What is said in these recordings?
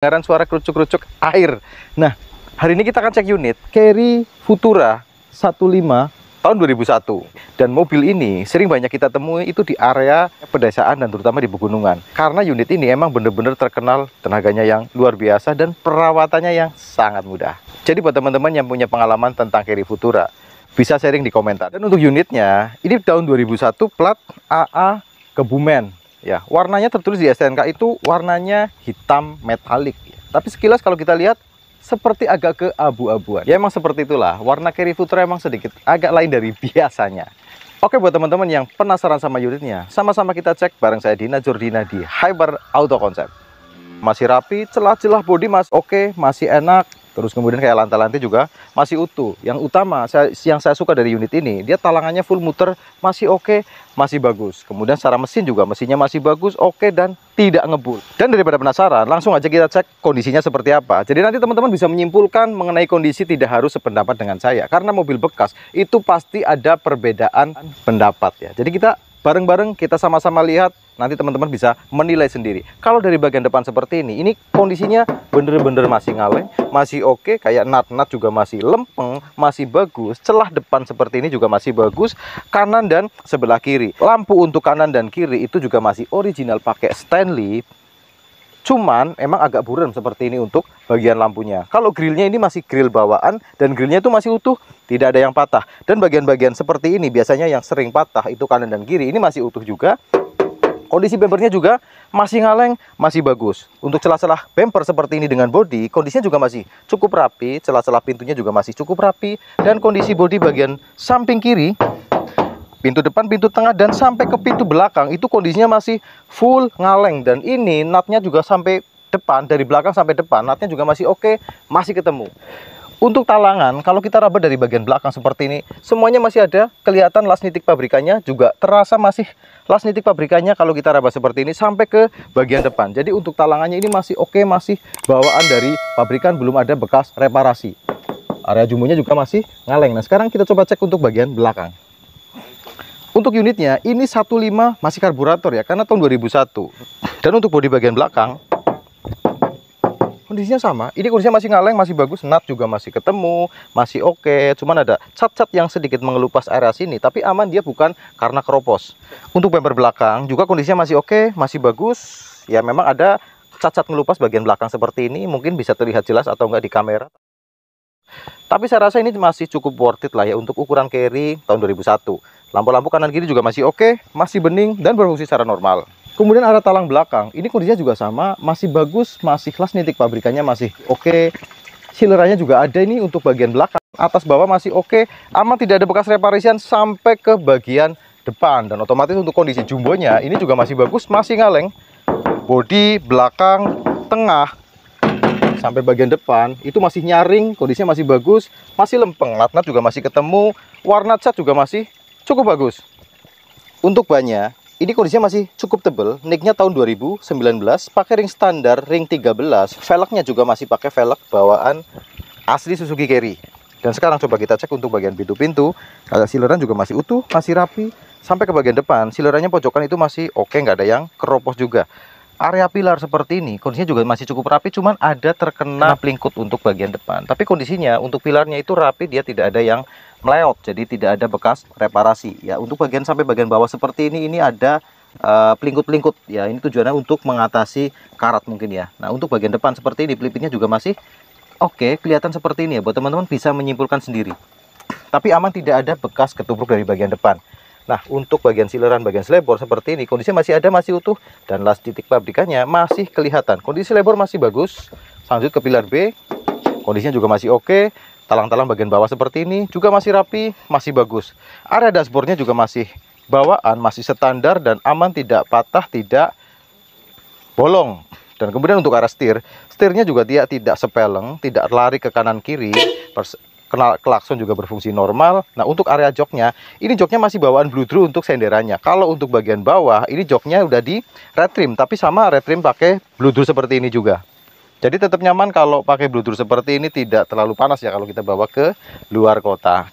Dengaran suara kerucuk-kerucuk air. Nah, hari ini kita akan cek unit Carry Futura 15 tahun 2001. Dan mobil ini sering banyak kita temui itu di area pedesaan dan terutama di pegunungan. Karena unit ini emang bener-bener terkenal tenaganya yang luar biasa dan perawatannya yang sangat mudah. Jadi buat teman-teman yang punya pengalaman tentang Carry Futura, bisa sharing di komentar. Dan untuk unitnya, ini tahun 2001 plat AA Kebumen. Ya, warnanya tertulis di STNK itu warnanya hitam metalik. Tapi sekilas kalau kita lihat seperti agak keabu-abuan. Ya emang seperti itulah. Warna Carry Futura emang sedikit agak lain dari biasanya. Oke, buat teman-teman yang penasaran sama unitnya, sama-sama kita cek bareng saya Dina Jordina di Hyper Auto Concept. Masih rapi, celah-celah bodi mas oke, masih enak. Terus kemudian kayak lantai-lantai juga masih utuh. Yang utama yang saya suka dari unit ini, dia talangannya full muter, masih oke, masih bagus. Kemudian secara mesin juga, mesinnya masih bagus, oke, dan tidak ngebul. Dan daripada penasaran, langsung aja kita cek kondisinya seperti apa. Jadi nanti teman-teman bisa menyimpulkan mengenai kondisi, tidak harus sependapat dengan saya. Karena mobil bekas itu pasti ada perbedaan pendapat ya. Jadi kita bareng-bareng, kita sama-sama lihat, nanti teman-teman bisa menilai sendiri. Kalau dari bagian depan seperti ini kondisinya bener-bener masih ngaleng, masih oke, kayak nat-nat juga masih lempeng, masih bagus. Celah depan seperti ini juga masih bagus, kanan dan sebelah kiri. Lampu untuk kanan dan kiri itu juga masih original pakai Stanley. Cuman emang agak buram seperti ini untuk bagian lampunya. Kalau grillnya ini masih grill bawaan dan grillnya itu masih utuh, tidak ada yang patah. Dan bagian-bagian seperti ini biasanya yang sering patah itu kanan dan kiri, ini masih utuh juga. Kondisi bumpernya juga masih ngaleng, masih bagus. Untuk celah-celah bumper seperti ini dengan bodi, kondisinya juga masih cukup rapi. Celah-celah pintunya juga masih cukup rapi. Dan kondisi bodi bagian samping kiri, pintu depan, pintu tengah, dan sampai ke pintu belakang itu kondisinya masih full ngaleng. Dan ini natnya juga sampai depan, dari belakang sampai depan, natnya juga masih oke, masih ketemu. Untuk talangan, kalau kita raba dari bagian belakang seperti ini, semuanya masih ada, kelihatan las nitik pabrikannya, juga terasa masih las nitik pabrikannya kalau kita raba seperti ini sampai ke bagian depan. Jadi untuk talangannya ini masih oke, masih bawaan dari pabrikan, belum ada bekas reparasi. Area jumbonya juga masih ngaleng. Nah sekarang kita coba cek untuk bagian belakang. Untuk unitnya, ini 15 masih karburator ya, karena tahun 2001. Dan untuk bodi bagian belakang, kondisinya sama, ini kondisinya masih ngaleng, masih bagus, nut juga masih ketemu, masih oke. Cuman ada cat-cat yang sedikit mengelupas area sini, tapi aman, dia bukan karena keropos. Untuk bumper belakang juga kondisinya masih oke, masih bagus. Ya memang ada cat-cat mengelupas bagian belakang seperti ini, mungkin bisa terlihat jelas atau enggak di kamera. Tapi saya rasa ini masih cukup worth it lah ya untuk ukuran Carry tahun 2001. Lampu-lampu kanan kiri juga masih oke, masih bening dan berfungsi secara normal. Kemudian area talang belakang, ini kondisinya juga sama, masih bagus, masih las nitik pabrikannya masih oke. Silerannya juga ada ini untuk bagian belakang, atas bawah masih oke, aman, tidak ada bekas reparisian sampai ke bagian depan. Dan otomatis untuk kondisi jumbonya ini juga masih bagus, masih ngaleng. Bodi belakang, tengah, sampai bagian depan itu masih nyaring, kondisinya masih bagus, masih lempeng, nat-nat juga masih ketemu, warna cat juga masih cukup bagus. Untuk bannya, ini kondisinya masih cukup tebal, nicknya tahun 2019, pakai ring standar, ring 13, velgnya juga masih pakai velg bawaan asli Suzuki Carry. Dan sekarang coba kita cek untuk bagian pintu-pintu, sileran juga masih utuh, masih rapi, sampai ke bagian depan, silerannya pojokan itu masih oke, nggak ada yang keropos juga. Area pilar seperti ini, kondisinya juga masih cukup rapi, cuman ada terkena pelingkut untuk bagian depan. Tapi kondisinya untuk pilarnya itu rapi, dia tidak ada yang meleot, jadi tidak ada bekas reparasi. Ya, untuk bagian sampai bagian bawah seperti ini ada pelingkut-pelingkut. Ya, ini tujuannya untuk mengatasi karat mungkin ya. Nah, untuk bagian depan seperti ini, pelipitnya juga masih oke, kelihatan seperti ini ya. Buat teman-teman bisa menyimpulkan sendiri. Tapi aman, tidak ada bekas ketubruk dari bagian depan. Nah, untuk bagian sileran, bagian selebor seperti ini, kondisi masih ada, masih utuh, dan las titik pabrikannya masih kelihatan. Kondisi selebor masih bagus. Lanjut ke pilar B, kondisinya juga masih oke. Talang-talang bagian bawah seperti ini juga masih rapi, masih bagus. Area dashboardnya juga masih bawaan, masih standar dan aman, tidak patah, tidak bolong. Dan kemudian untuk arah setirnya juga dia tidak sepeleng, tidak lari ke kanan kiri. Klakson juga berfungsi normal. Nah, untuk area joknya, ini joknya masih bawaan bludru untuk senderannya. Kalau untuk bagian bawah, ini joknya udah di red trim, tapi sama red trim pakai bludru seperti ini juga. Jadi tetap nyaman kalau pakai bludru seperti ini, tidak terlalu panas ya kalau kita bawa ke luar kota.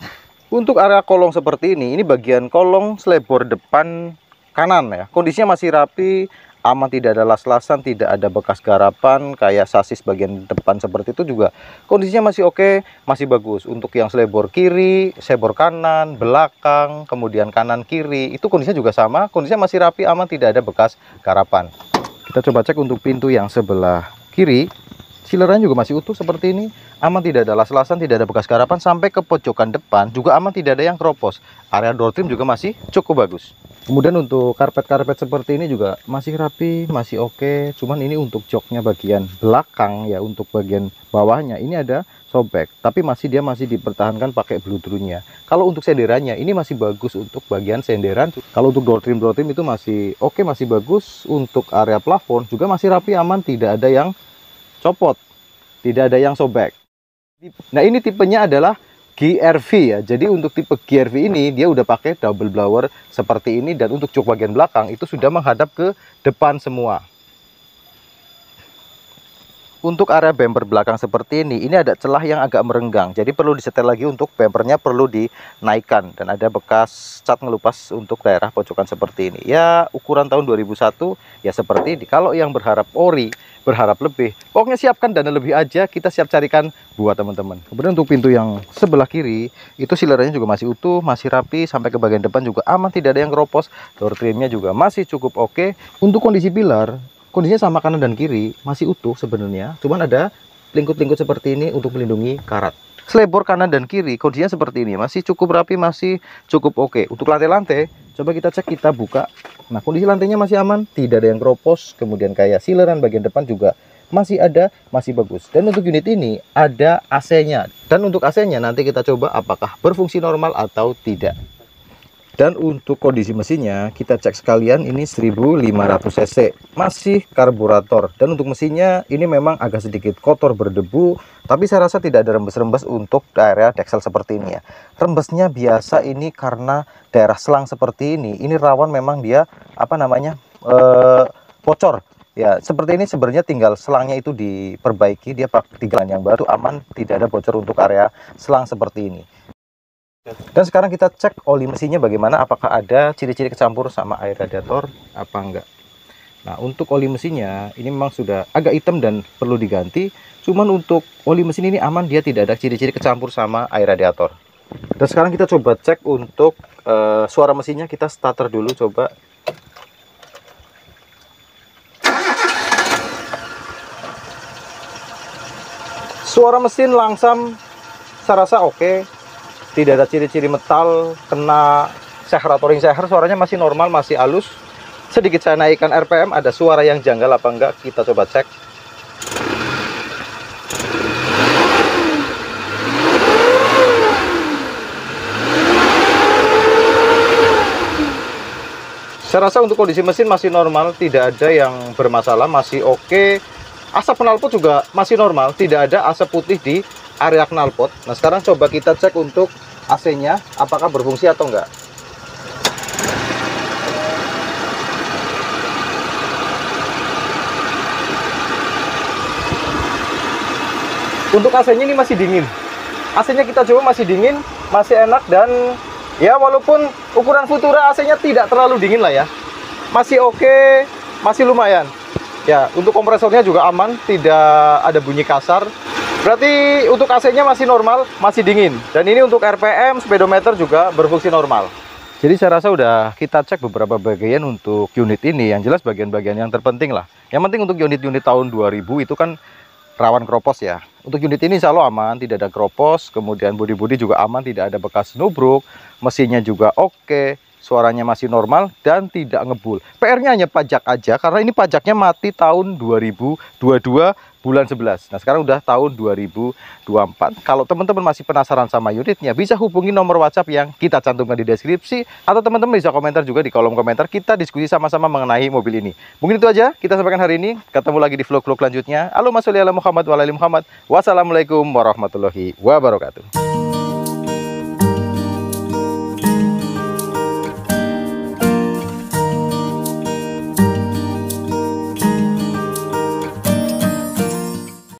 Untuk area kolong seperti ini bagian kolong selebor depan kanan ya. Kondisinya masih rapi, aman, tidak ada las-lasan, tidak ada bekas garapan kayak sasis bagian depan seperti itu juga kondisinya masih oke, masih bagus. Untuk yang selebor kiri, selebor kanan, belakang, kemudian kanan kiri itu kondisinya juga sama, kondisinya masih rapi, aman, tidak ada bekas garapan. Kita coba cek untuk pintu yang sebelah kiri, sileran juga masih utuh seperti ini, aman, tidak ada las-lasan, tidak ada bekas garapan. Sampai ke pojokan depan juga aman, tidak ada yang keropos. Area door trim juga masih cukup bagus. Kemudian untuk karpet-karpet seperti ini juga masih rapi, masih oke. Cuman ini untuk joknya bagian belakang ya, untuk bagian bawahnya ini ada sobek, tapi dia masih dipertahankan pakai bludrunya. Kalau untuk senderannya ini masih bagus untuk bagian senderan. Kalau untuk door trim itu masih oke, masih bagus. Untuk area plafon juga masih rapi, aman, tidak ada yang copot, tidak ada yang sobek. Nah, ini tipenya adalah GRV ya. Jadi untuk tipe GRV ini dia udah pakai double blower seperti ini, dan untuk jok bagian belakang itu sudah menghadap ke depan semua. Untuk area bumper belakang seperti ini ada celah yang agak merenggang, jadi perlu disetel lagi. Untuk bumpernya perlu dinaikkan, dan ada bekas cat ngelupas untuk daerah pojokan seperti ini. Ya ukuran tahun 2001 ya seperti ini. Kalau yang berharap ori, berharap lebih, pokoknya siapkan dana lebih aja, kita siap carikan buat teman-teman. Kemudian untuk pintu yang sebelah kiri itu silerannya juga masih utuh, masih rapi. Sampai ke bagian depan juga aman, tidak ada yang keropos. Door trimnya juga masih cukup oke. Untuk kondisi pilar, kondisinya sama kanan dan kiri masih utuh sebenarnya, cuman ada lingkut-lingkut seperti ini untuk melindungi karat. Selebor kanan dan kiri kondisinya seperti ini, masih cukup rapi, masih cukup oke. Untuk lantai-lantai coba kita cek, kita buka. Nah, kondisi lantainya masih aman, tidak ada yang keropos. Kemudian kayak sileran bagian depan juga masih ada, masih bagus. Dan untuk unit ini ada AC-nya, dan untuk AC-nya nanti kita coba apakah berfungsi normal atau tidak. Dan untuk kondisi mesinnya kita cek sekalian, ini 1500 cc, masih karburator. Dan untuk mesinnya ini memang agak sedikit kotor, berdebu, tapi saya rasa tidak ada rembes-rembes untuk daerah deksel seperti ini ya. Rembesnya biasa ini karena daerah selang seperti ini rawan, memang dia bocor ya. Seperti ini sebenarnya tinggal selangnya itu diperbaiki, dia pakai tigalan yang baru, aman, tidak ada bocor untuk area selang seperti ini. Dan sekarang kita cek oli mesinnya bagaimana, apakah ada ciri-ciri kecampur sama air radiator apa enggak. Nah, untuk oli mesinnya ini memang sudah agak hitam dan perlu diganti. Cuman untuk oli mesin ini aman, dia tidak ada ciri-ciri kecampur sama air radiator. Dan sekarang kita coba cek untuk suara mesinnya. Kita starter dulu coba. Suara mesin langsam, saya rasa oke. Tidak ada ciri-ciri metal kena seher atau ring seher, suaranya masih normal, masih halus. Sedikit saya naikkan RPM, ada suara yang janggal apa enggak, kita coba cek. Saya rasa untuk kondisi mesin masih normal, tidak ada yang bermasalah, masih oke. Asap knalpot juga masih normal, tidak ada asap putih di area knalpot. Nah, sekarang coba kita cek untuk AC-nya apakah berfungsi atau enggak. Untuk AC-nya ini masih dingin. AC-nya kita coba masih dingin, masih enak, dan ya walaupun ukuran Futura AC-nya tidak terlalu dingin lah ya. Masih oke, masih lumayan. Ya, untuk kompresornya juga aman, tidak ada bunyi kasar. Berarti untuk AC-nya masih normal, masih dingin. Dan ini untuk RPM, speedometer juga berfungsi normal. Jadi saya rasa udah kita cek beberapa bagian untuk unit ini. Yang jelas bagian-bagian yang terpenting lah. Yang penting untuk unit-unit tahun 2000 itu kan rawan keropos ya. Untuk unit ini insya Allah aman, tidak ada keropos. Kemudian bodi-bodi juga aman, tidak ada bekas nubruk. Mesinnya juga oke. Suaranya masih normal dan tidak ngebul. PR-nya hanya pajak aja, karena ini pajaknya mati tahun 2022 bulan 11. Nah, sekarang udah tahun 2024. Kalau teman-teman masih penasaran sama unitnya, bisa hubungi nomor WhatsApp yang kita cantumkan di deskripsi, atau teman-teman bisa komentar juga di kolom komentar. Kita diskusi sama-sama mengenai mobil ini. Mungkin itu aja kita sampaikan hari ini. Ketemu lagi di vlog-vlog selanjutnya. Allahumma sholli ala Muhammad wa ala ali Muhammad. Wassalamualaikum warahmatullahi wabarakatuh.